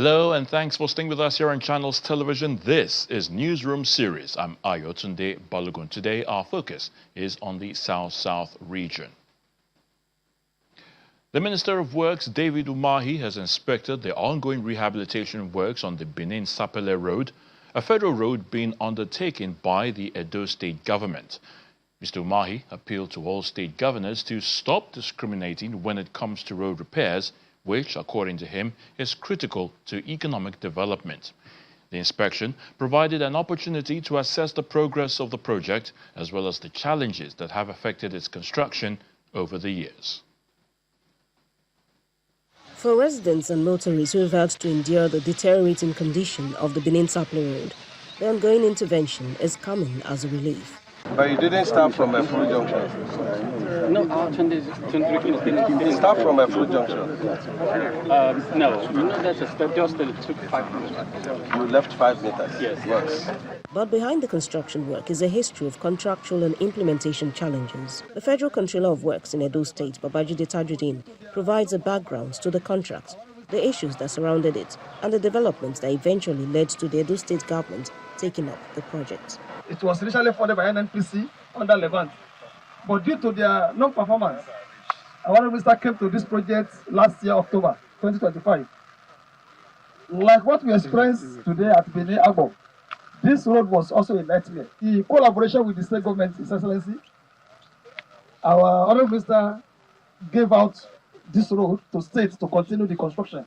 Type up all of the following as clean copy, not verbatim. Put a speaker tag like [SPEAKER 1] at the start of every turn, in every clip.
[SPEAKER 1] Hello and thanks for staying with us here on Channels Television. This is Newsroom Series. I'm Ayotunde Balogun. Today our focus is on the South-South region. The Minister of Works, David Umahi, has inspected the ongoing rehabilitation works on the Benin-Sapele road, a federal road being undertaken by the Edo State government. Mr. Umahi appealed to all state governors to stop discriminating when it comes to road repairs, which, according to him, is critical to economic development. The inspection provided an opportunity to assess the progress of the project, as well as the challenges that have affected its construction over the years.
[SPEAKER 2] For residents and motorists who have had to endure the deteriorating condition of the Benin-Sapele road, the ongoing intervention is coming as a relief.
[SPEAKER 3] But you didn't start from a full junction?
[SPEAKER 4] No,
[SPEAKER 3] You start from a full junction?
[SPEAKER 4] no, you know that's a step, just it took 5 minutes.
[SPEAKER 3] You left 5 meters?
[SPEAKER 4] Yes.
[SPEAKER 2] But behind the construction work is a history of contractual and implementation challenges. The Federal Controller of Works in Edo State, Babajide Tajudeen, provides a background to the contract, the issues that surrounded it, and the developments that eventually led to the Edo State government taking up the project.
[SPEAKER 5] It was initially funded by NNPC under Levant, but due to their non-performance, our minister came to this project last year, October 2025. Like what we experienced today at Benin Agbo, this road was also a nightmare. In collaboration with the state government, His Excellency, our honorable minister gave out this road to states to continue the construction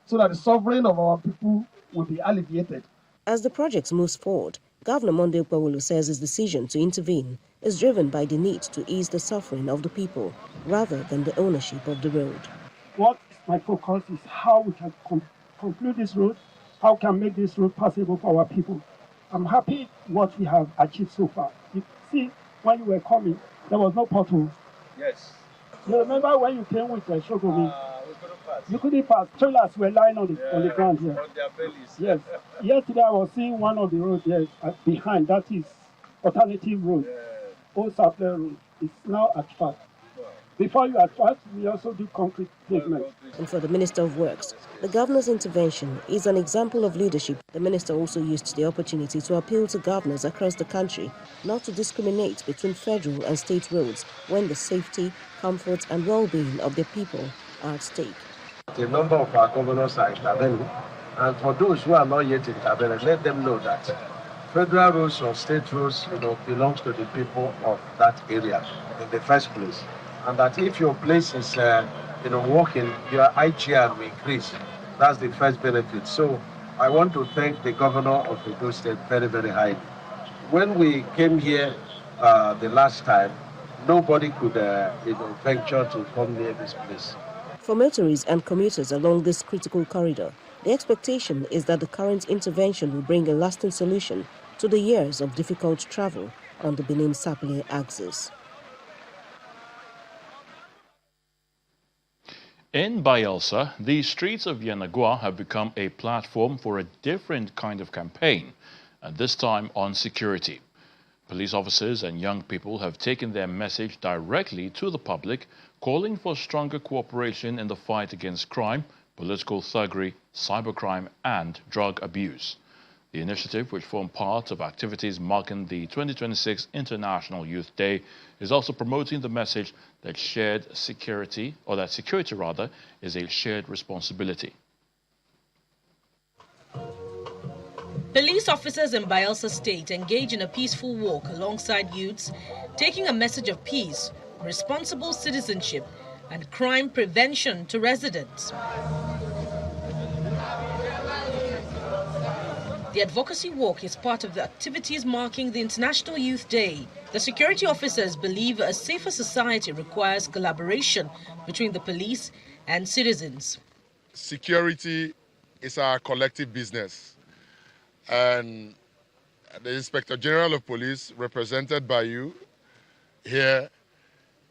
[SPEAKER 5] so that the suffering of our people will be alleviated.
[SPEAKER 2] As the project moves forward, Governor Monday Ukpawulu says his decision to intervene is driven by the need to ease the suffering of the people rather than the ownership of the road.
[SPEAKER 6] What my focus is how we can conclude this road, how we can make this road possible for our people. I'm happy what we have achieved so far. You see, when you were coming, there was no pothole.
[SPEAKER 3] Yes.
[SPEAKER 6] You remember when you came with the Shogomi? You couldn't pass. Trailers were lying on the ground here.
[SPEAKER 3] On their bellies.
[SPEAKER 6] Yes. Yesterday I was seeing one of the roads here behind. That is alternative road. Old Sapele road. It's now asphalt. Before you asphalt, we also do concrete pavement.
[SPEAKER 2] And for the Minister of Works, the governor's intervention is an example of leadership. The minister also used the opportunity to appeal to governors across the country not to discriminate between federal and state roads when the safety, comfort and well-being of their people are at stake.
[SPEAKER 7] A number of our governors are intervening, and for those who are not yet intervening, let them know that federal roads or state roads, belongs to the people of that area in the first place, and that if your place is, working, your IGR will increase. That's the first benefit. So I want to thank the governor of Edo State very, very highly. When we came here the last time, nobody could, venture to come near this place.
[SPEAKER 2] For motorists and commuters along this critical corridor, the expectation is that the current intervention will bring a lasting solution to the years of difficult travel on the Benin-Sapele axis.
[SPEAKER 1] In Bayelsa, the streets of Yenagoa have become a platform for a different kind of campaign, and this time on security. Police officers and young people have taken their message directly to the public, calling for stronger cooperation in the fight against crime, political thuggery, cybercrime and drug abuse. The initiative, which formed part of activities marking the 2026 International Youth Day, is also promoting the message that security is a shared responsibility.
[SPEAKER 8] Police officers in Bayelsa State engage in a peaceful walk alongside youths, taking a message of peace, responsible citizenship, and crime prevention to residents. The advocacy walk is part of the activities marking the International Youth Day. The security officers believe a safer society requires collaboration between the police and citizens.
[SPEAKER 9] Security is our collective business. And the Inspector General of Police, represented by you here,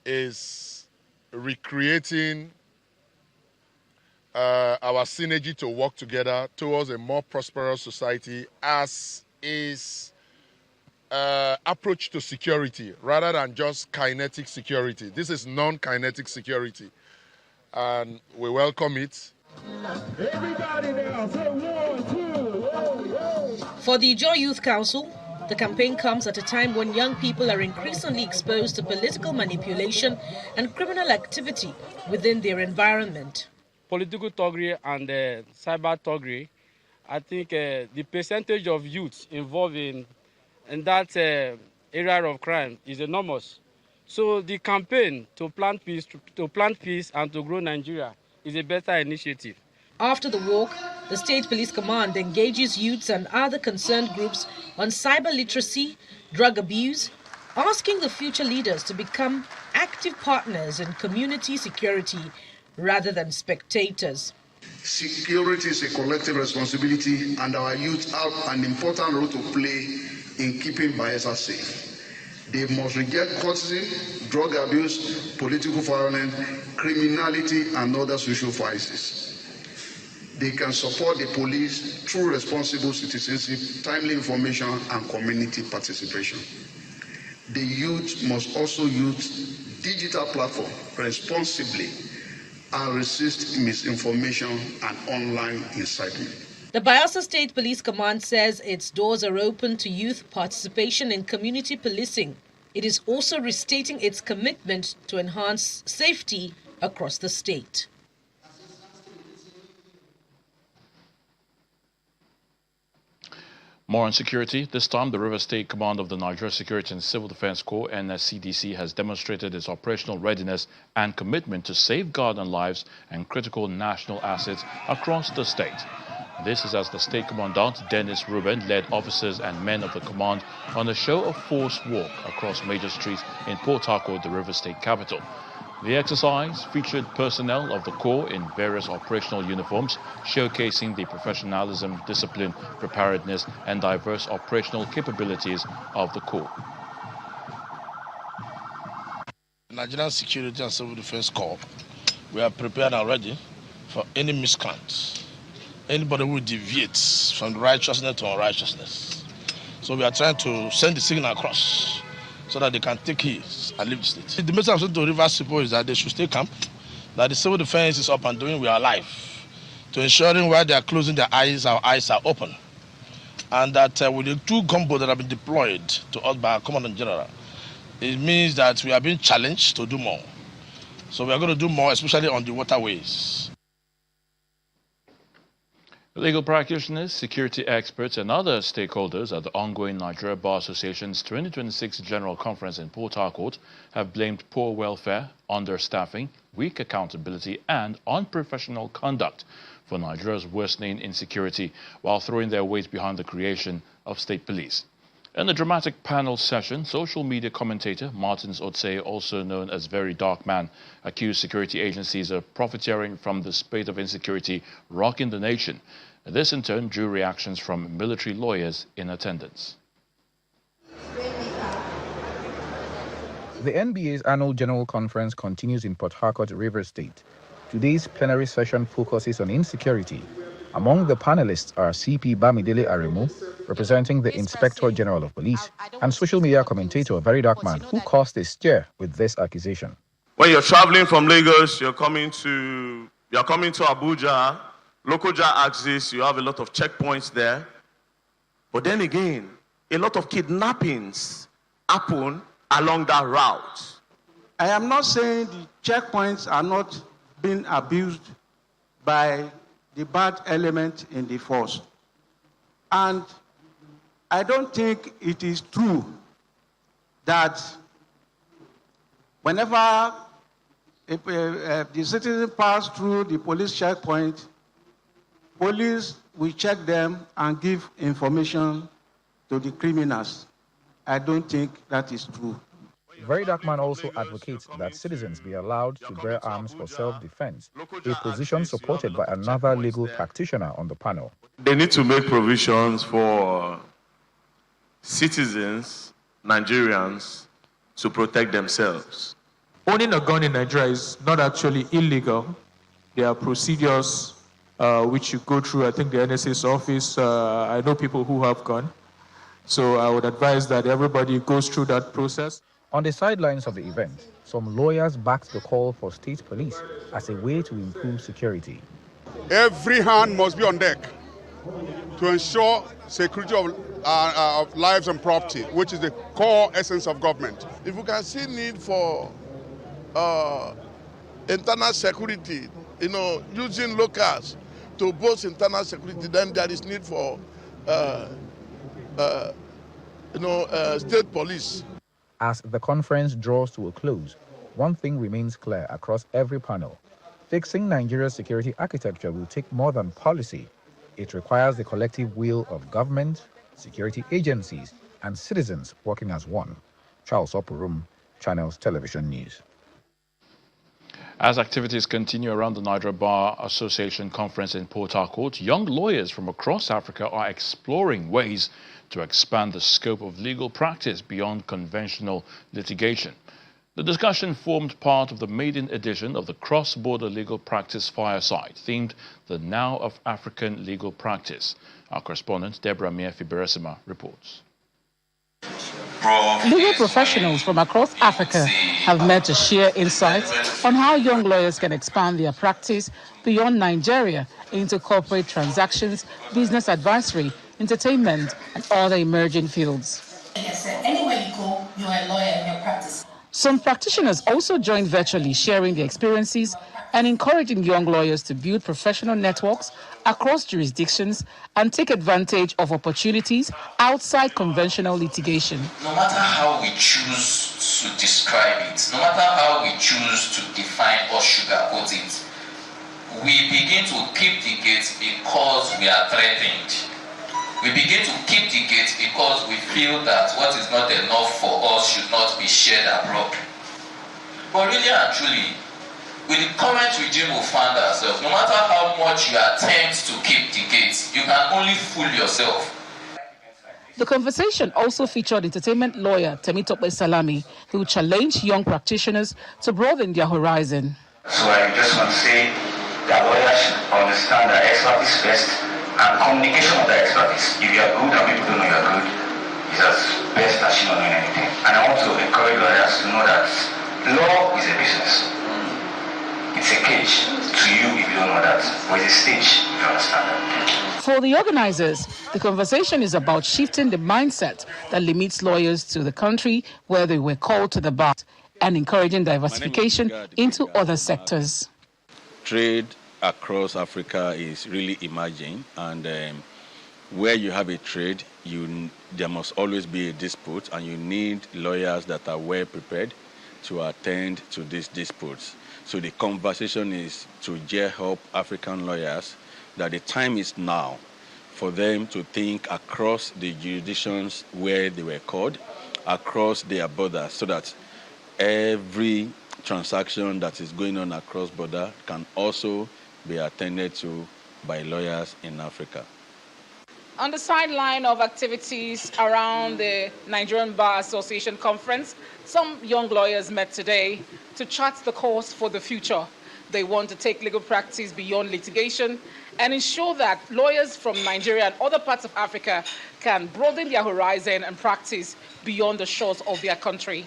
[SPEAKER 9] is recreating our synergy to work together towards a more prosperous society as is approach to security rather than just kinetic security. This is non-kinetic security, and we welcome it.
[SPEAKER 8] For the Ijaw Youth Council, the campaign comes at a time when young people are increasingly exposed to political manipulation and criminal activity within their environment.
[SPEAKER 10] Political thuggery and cyber thuggery, I think the percentage of youth involved in that area of crime is enormous. So the campaign to plant peace and to grow Nigeria is a better initiative.
[SPEAKER 8] After the walk, the State Police Command engages youths and other concerned groups on cyber literacy, drug abuse, asking the future leaders to become active partners in community security rather than spectators.
[SPEAKER 11] Security is a collective responsibility, and our youth have an important role to play in keeping Bayelsa safe. They must reject coercion, drug abuse, political violence, criminality, and other social vices. They can support the police through responsible citizenship, timely information, and community participation. The youth must also use digital platforms responsibly and resist misinformation and online incitement.
[SPEAKER 8] The Bayelsa State Police Command says its doors are open to youth participation in community policing. It is also restating its commitment to enhance safety across the state.
[SPEAKER 1] More on security. This time, the River State Command of the Nigeria Security and Civil Defense Corps, NSCDC, has demonstrated its operational readiness and commitment to safeguard lives and critical national assets across the state. This is as the State Commandant, Dennis Ruben, led officers and men of the command on a show of force walk across major streets in Port Harcourt, the River State capital. The exercise featured personnel of the Corps in various operational uniforms, showcasing the professionalism, discipline, preparedness, and diverse operational capabilities of the Corps.
[SPEAKER 12] The Nigerian Security and Civil Defense Corps, we are prepared and ready for any miscreant, anybody who deviates from righteousness to unrighteousness. So we are trying to send the signal across so that they can take heed and leave the state. The message to Rivers-Sapele is that they should stay calm, that the civil defense is up and doing, we are alive, to ensuring while they are closing their eyes, our eyes are open. And that with the two gunboats that have been deployed to us by our Commandant General, it means that we are being challenged to do more. So we are going to do more, especially on the waterways.
[SPEAKER 1] Legal practitioners, security experts, and other stakeholders at the ongoing Nigeria Bar Association's 2026 General Conference in Port Harcourt have blamed poor welfare, understaffing, weak accountability, and unprofessional conduct for Nigeria's worsening insecurity, while throwing their weight behind the creation of state police. In a dramatic panel session, social media commentator Martins Otsei, also known as Very Dark Man, accused security agencies of profiteering from the spate of insecurity rocking the nation. This in turn drew reactions from military lawyers in attendance.
[SPEAKER 13] The NBA's annual General Conference continues in Port Harcourt, Rivers State. Today's plenary session focuses on insecurity. Among the panelists are CP Bamidele Aremu, representing the Inspector General of Police, and social media commentator Very Dark Man, who caused a stir with this accusation.
[SPEAKER 14] When you're traveling from Lagos, you're coming to Abuja, Lokoja axis, you have a lot of checkpoints there. But then again, a lot of kidnappings happen along that route.
[SPEAKER 15] I am not saying the checkpoints are not being abused by the bad element in the force. And I don't think it is true that whenever the citizen pass through the police checkpoint, police will check them and give information to the criminals. I don't think that is true.
[SPEAKER 13] Very Dark Man also advocates that citizens be allowed to bear arms for self-defense, a position supported by another legal practitioner on the panel.
[SPEAKER 14] They need to make provisions for citizens, Nigerians, to protect themselves.
[SPEAKER 16] Owning a gun in Nigeria is not actually illegal. There are procedures which you go through. I think the NSA's office, I know people who have gun. So I would advise that everybody goes through that process.
[SPEAKER 13] On the sidelines of the event, some lawyers backed the call for state police as a way to improve security.
[SPEAKER 9] Every hand must be on deck to ensure security of lives and property, which is the core essence of government.
[SPEAKER 12] If we can see need for internal security, using locals to boost internal security, then there is need for state police.
[SPEAKER 13] As the conference draws to a close, one thing remains clear across every panel. Fixing Nigeria's security architecture will take more than policy. It requires the collective will of government, security agencies, and citizens working as one. Charles Oporum, Channels Television News.
[SPEAKER 1] As activities continue around the Nigeria Bar Association conference in Port Harcourt, young lawyers from across Africa are exploring ways to expand the scope of legal practice beyond conventional litigation. The discussion formed part of the maiden edition of the Cross-Border Legal Practice Fireside, themed The Now of African Legal Practice. Our correspondent, Deborah Miefi-Beresima, reports.
[SPEAKER 17] Legal professionals from across Africa have met to share insights on how young lawyers can expand their practice beyond Nigeria into corporate transactions, business advisory, entertainment, and other emerging fields.
[SPEAKER 18] Anywhere you go, you're a lawyer in your practice.
[SPEAKER 17] Some practitioners also joined virtually, sharing their experiences and encouraging young lawyers to build professional networks across jurisdictions and take advantage of opportunities outside conventional litigation.
[SPEAKER 19] No matter how we choose to describe it, no matter how we choose to define or sugarcoat it, we begin to keep the gates because we are threatened. We begin to keep the gates because we feel that what is not enough for us should not be shared abroad. But really and truly, with the current regime we find ourselves, no matter how much you attempt to keep the gates, you can only fool yourself.
[SPEAKER 17] The conversation also featured entertainment lawyer Temitope Salami, who challenged young practitioners to broaden their horizon.
[SPEAKER 20] So I just want to say that lawyers should understand that expertise first and communication of that expertise. If you are good and people don't know you are good, it's as best as you not knowing anything. And I want to encourage lawyers to know that law is a business. It's a cage to you if you don't know that, but it's a stage if you understand that.
[SPEAKER 17] For the organizers, the conversation is about shifting the mindset that limits lawyers to the country where they were called to the bar and encouraging diversification into other sectors.
[SPEAKER 21] Trade across Africa is really emerging, and where you have a trade, there must always be a dispute, and you need lawyers that are well prepared to attend to these disputes. So the conversation is to help African lawyers that the time is now for them to think across the jurisdictions where they were called, across their borders, so that every transaction that is going on across border can also be attended to by lawyers in Africa.
[SPEAKER 17] On the sideline of activities around the Nigerian Bar Association conference, some young lawyers met today to chart the course for the future. They want to take legal practice beyond litigation and ensure that lawyers from Nigeria and other parts of Africa can broaden their horizon and practice beyond the shores of their country.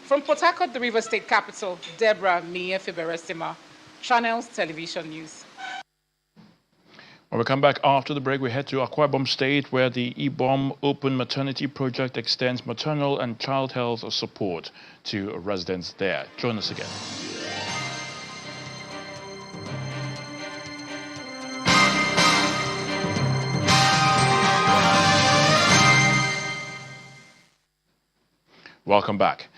[SPEAKER 17] From Port Harcourt, the River State capital, Deborah Miefi-Beresima, Channels Television News.
[SPEAKER 1] When we come back after the break, we head to Akwa Ibom State, where the Ibom Open Maternity Project extends maternal and child health support to residents there. Join us again. Welcome back.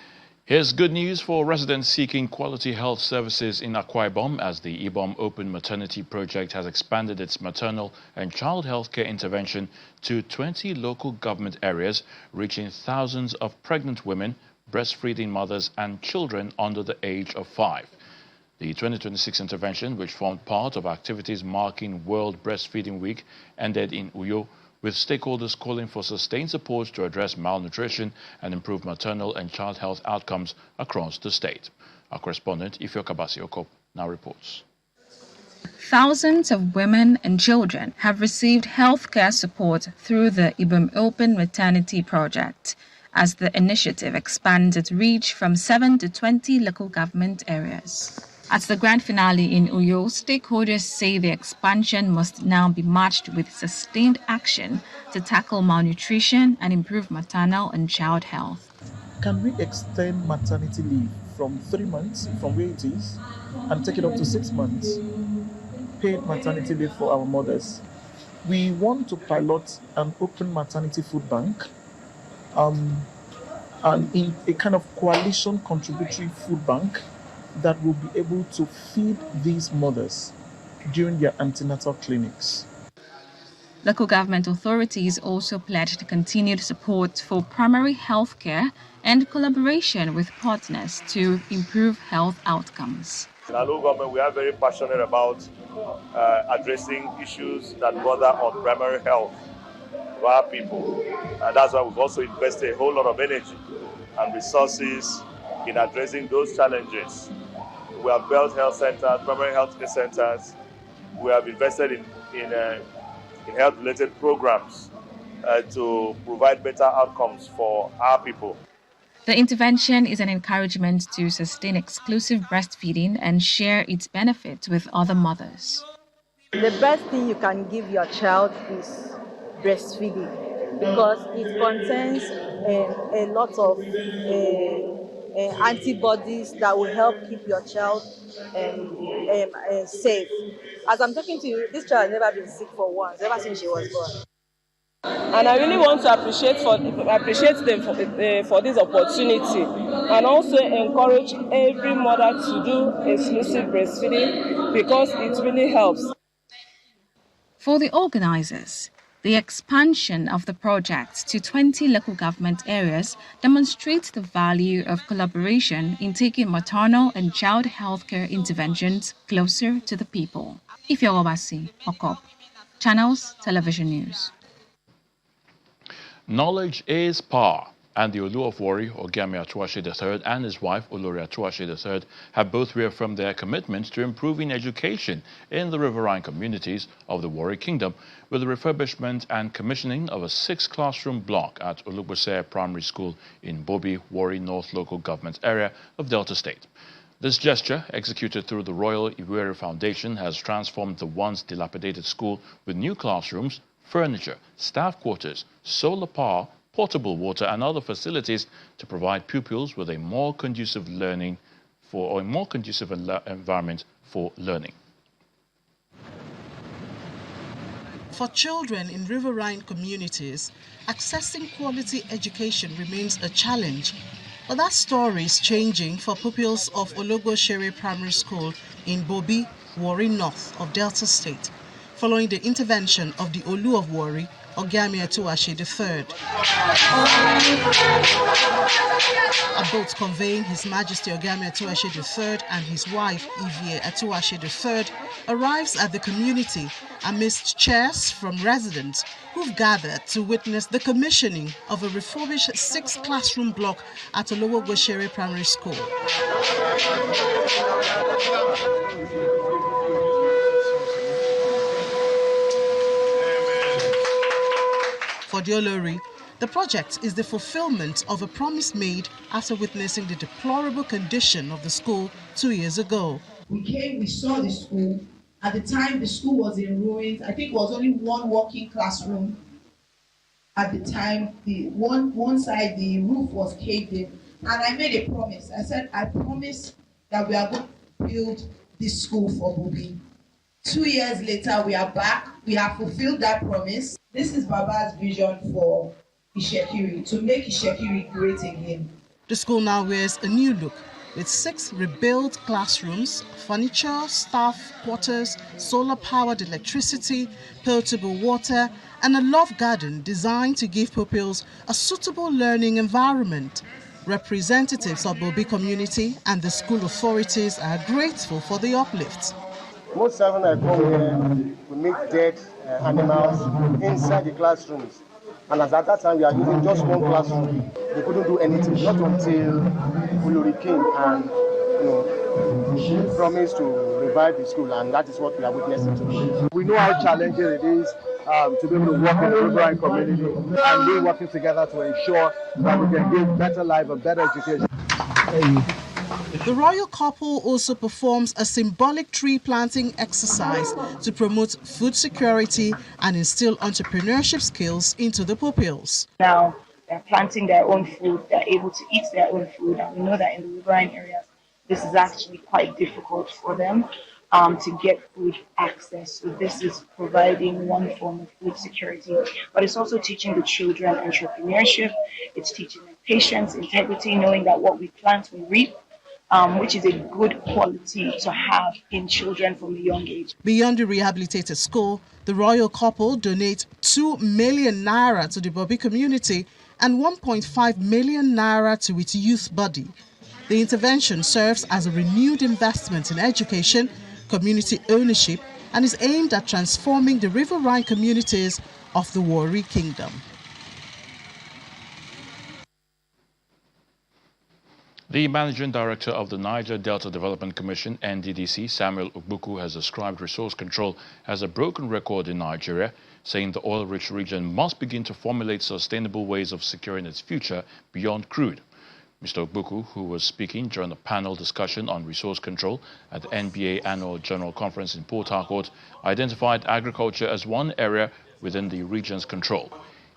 [SPEAKER 1] Here's good news for residents seeking quality health services in Akwa Ibom, as the Ibom Open Maternity Project has expanded its maternal and child health care intervention to 20 local government areas, reaching thousands of pregnant women, breastfeeding mothers and children under the age of 5. The 2026 intervention, which formed part of activities marking World Breastfeeding Week, ended in Uyo, with stakeholders calling for sustained support to address malnutrition and improve maternal and child health outcomes across the state. Our correspondent, Ifeoka Basioko, now reports.
[SPEAKER 22] Thousands of women and children have received healthcare support through the Ibom Open Maternity Project, as the initiative expands its reach from 7 to 20 local government areas. At the grand finale in Uyo, stakeholders say the expansion must now be matched with sustained action to tackle malnutrition and improve maternal and child health.
[SPEAKER 4] Can we extend maternity leave from 3 months, from where it is, and take it up to 6 months? Paid maternity leave for our mothers. We want to pilot an open maternity food bank, and in a kind of coalition contributory food bank that will be able to feed these mothers during their antenatal clinics.
[SPEAKER 22] Local government authorities also pledged continued support for primary health care and collaboration with partners to improve health outcomes.
[SPEAKER 5] In our local government, we are very passionate about addressing issues that bother on primary health of our people. And that's why we've also invested a whole lot of energy and resources in addressing those challenges. We have built health centers, primary health care centers. We have invested in health-related programs to provide better outcomes for our people.
[SPEAKER 22] The intervention is an encouragement to sustain exclusive breastfeeding and share its benefits with other mothers.
[SPEAKER 23] The best thing you can give your child is breastfeeding because it contains a lot of antibodies that will help keep your child safe. As I'm talking to you, this child has never been sick for once, ever since she was born.
[SPEAKER 24] And I really want to appreciate them for this opportunity and also encourage every mother to do exclusive breastfeeding because it really helps.
[SPEAKER 22] For the organizers, the expansion of the project to 20 local government areas demonstrates the value of collaboration in taking maternal and child healthcare interventions closer to the people. Ifeowabasi, Okop, Channels Television News.
[SPEAKER 1] Knowledge is power, and the Olu of Warri, Ogami Atuashe III, and his wife, Olori Atuashe III, have both reaffirmed their commitment to improving education in the riverine communities of the Warri Kingdom with the refurbishment and commissioning of a 6-classroom block at Olugbose Primary School in Bobi, Warri North Local Government Area of Delta State. This gesture, executed through the Royal Iwere Foundation, has transformed the once dilapidated school with new classrooms, furniture, staff quarters, solar power, portable water and other facilities to provide pupils with a more conducive environment for learning.
[SPEAKER 25] For children in riverine communities, accessing quality education remains a challenge. But that story is changing for pupils of Ologbosere Primary School in Bobi, Warri North of Delta State, following the intervention of the Olu of Warri, Ogami Atuashe III. A boat conveying His Majesty Ogami Atuashe III and his wife Ivie Atuashe III arrives at the community amidst cheers from residents who've gathered to witness the commissioning of a refurbished 6-classroom block at Ologbosere Primary School. For Diolori, the project is the fulfillment of a promise made after witnessing the deplorable condition of the school 2 years ago.
[SPEAKER 18] We came, we saw the school. At the time, the school was in ruins. I think it was only one working classroom. At the time, the one side, the roof was caved in. And I made a promise. I said, I promise that we are going to build this school for Bobi. 2 years later, we are back. We have fulfilled that promise. This is Baba's vision for Ishekiri, to make Ishekiri great again.
[SPEAKER 25] The school now wears a new look with 6 rebuilt classrooms, furniture, staff quarters, solar-powered electricity, potable water, and a love garden designed to give pupils a suitable learning environment. Representatives of Bobi community and the school authorities are grateful for the uplift.
[SPEAKER 26] Most times when I come here, we meet dead animals inside the classrooms. And at that time, we are using just one classroom. They couldn't do anything, not until Uluri came and promised to revive the school, and that is what we are witnessing today. We know how challenging it is to be able to work in the riverine community, and we're working together to ensure that we can give better life and better education.
[SPEAKER 25] The royal couple also performs a symbolic tree planting exercise to promote food security and instill entrepreneurship skills into the pupils.
[SPEAKER 2] Now they're planting their own food, they're able to eat their own food, and we know that in the riverine areas this is actually quite difficult for them to get food access. So this is providing one form of food security, but it's also teaching the children entrepreneurship, it's teaching them patience, integrity, knowing that what we plant we reap, which is a good quality to have in children from a young age.
[SPEAKER 25] Beyond the rehabilitated school, the royal couple donate 2 million naira to the Bobi community and 1.5 million naira to its youth body. The intervention serves as a renewed investment in education, community ownership, and is aimed at transforming the riverine communities of the Warri Kingdom.
[SPEAKER 1] The Managing Director of the Niger Delta Development Commission, NDDC, Samuel Leboku, has described resource control as a broken record in Nigeria, saying the oil-rich region must begin to formulate sustainable ways of securing its future beyond crude. Mr. Leboku, who was speaking during a panel discussion on resource control at the NBA Annual General Conference in Port Harcourt, identified agriculture as one area within the region's control.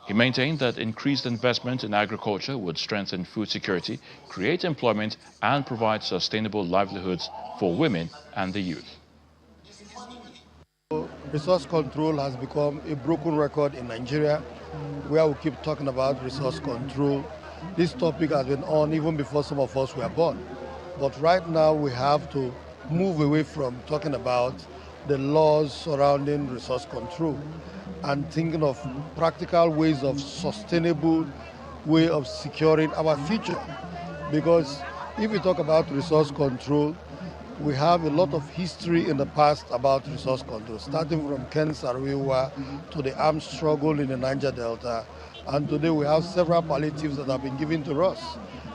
[SPEAKER 1] He maintained that increased investment in agriculture would strengthen food security, create employment, and provide sustainable livelihoods for women and the youth.
[SPEAKER 26] Resource control has become a broken record in Nigeria, where we keep talking about resource control. This topic has been on even before some of us were born. But right now we have to move away from talking about the laws surrounding resource control and thinking of practical ways of sustainable way of securing our future. Because if we talk about resource control, we have a lot of history in the past about resource control, starting from Ken Saro-Wiwa to the armed struggle in the Niger Delta. And today we have several palliatives that have been given to us.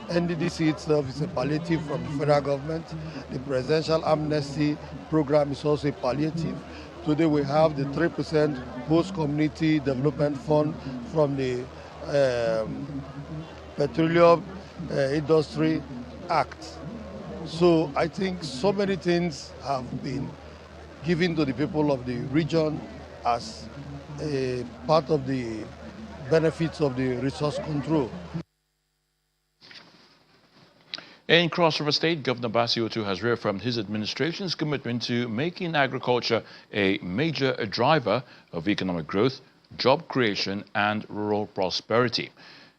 [SPEAKER 26] NDDC itself is a palliative from the federal government. The presidential amnesty program is also a palliative. Today we have the 3% post-community development fund from the Petroleum Industry Act. So I think so many things have been given to the people of the region as a part of the benefits of the resource control.
[SPEAKER 1] In Cross River State, Governor Bassey Otu has reaffirmed his administration's commitment to making agriculture a major driver of economic growth, job creation, and rural prosperity.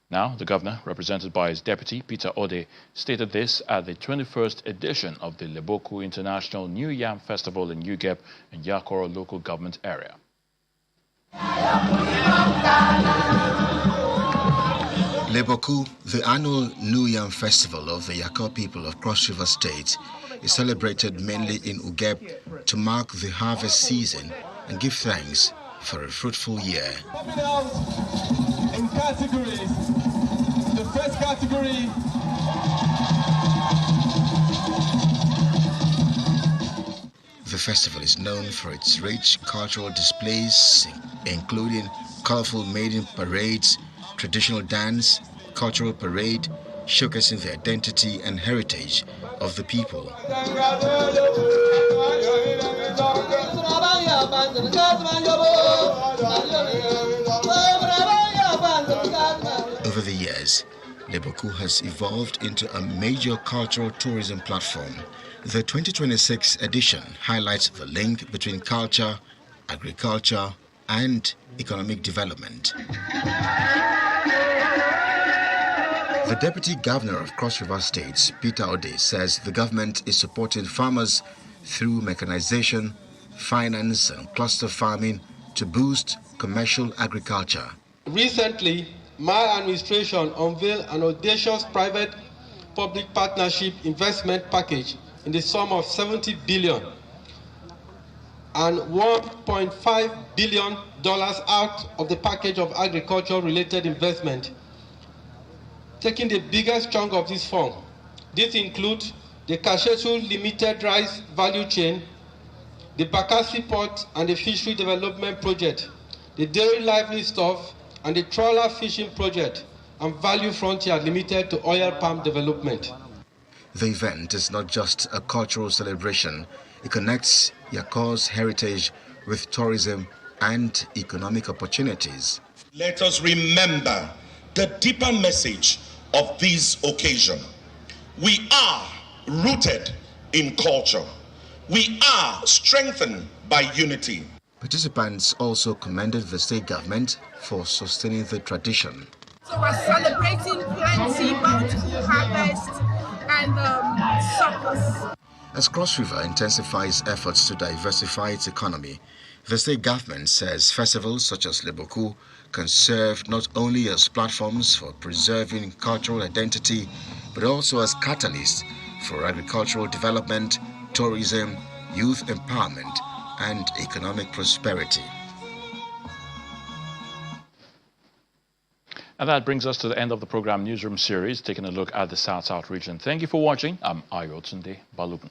[SPEAKER 1] Now, the governor, represented by his deputy, Peter Ode, stated this at the 21st edition of the Leboku International New Yam Festival in Ugep and Yakoro local government area.
[SPEAKER 3] Leboku, the annual New Yam Festival of the Yakor people of Cross River State, is celebrated mainly in Ugep to mark the harvest season and give thanks for a fruitful year.
[SPEAKER 6] In categories, the first category
[SPEAKER 3] the festival is known for its rich cultural displays, including colorful maiden parades, traditional dance, cultural parade, showcasing the identity and heritage of the people. Over the years, Leboku has evolved into a major cultural tourism platform. The 2026 edition highlights the link between culture, agriculture, and economic development. The Deputy Governor of Cross River State, Peter Ode, says the government is supporting farmers through mechanization, finance, and cluster farming to boost commercial agriculture.
[SPEAKER 6] Recently, my administration unveiled an audacious private-public partnership investment package in the sum of 70 billion and $1.5 billion out of the package of agriculture-related investment. Taking the biggest chunk of this fund, this includes the Kashetu Limited Rice Value Chain, the Bakassi Port and the Fishery Development Project, the Dairy Livestock and the Trawler Fishing Project, and Value Frontier Limited to Oil Palm Development.
[SPEAKER 3] The event is not just a cultural celebration, it connects Yakor's heritage with tourism and economic opportunities.
[SPEAKER 7] Let us remember the deeper message of this occasion. We are rooted in culture. We are strengthened by unity.
[SPEAKER 3] Participants also commended the state government for sustaining the tradition.
[SPEAKER 8] So we're celebrating plenty, bountiful harvest and surplus.
[SPEAKER 3] As Cross River intensifies efforts to diversify its economy, the state government says festivals such as Leboku can serve not only as platforms for preserving cultural identity, but also as catalysts for agricultural development, tourism, youth empowerment, and economic prosperity.
[SPEAKER 1] And that brings us to the end of the program Newsroom series, taking a look at the South-South region. Thank you for watching. I'm Ayotunde Balogun.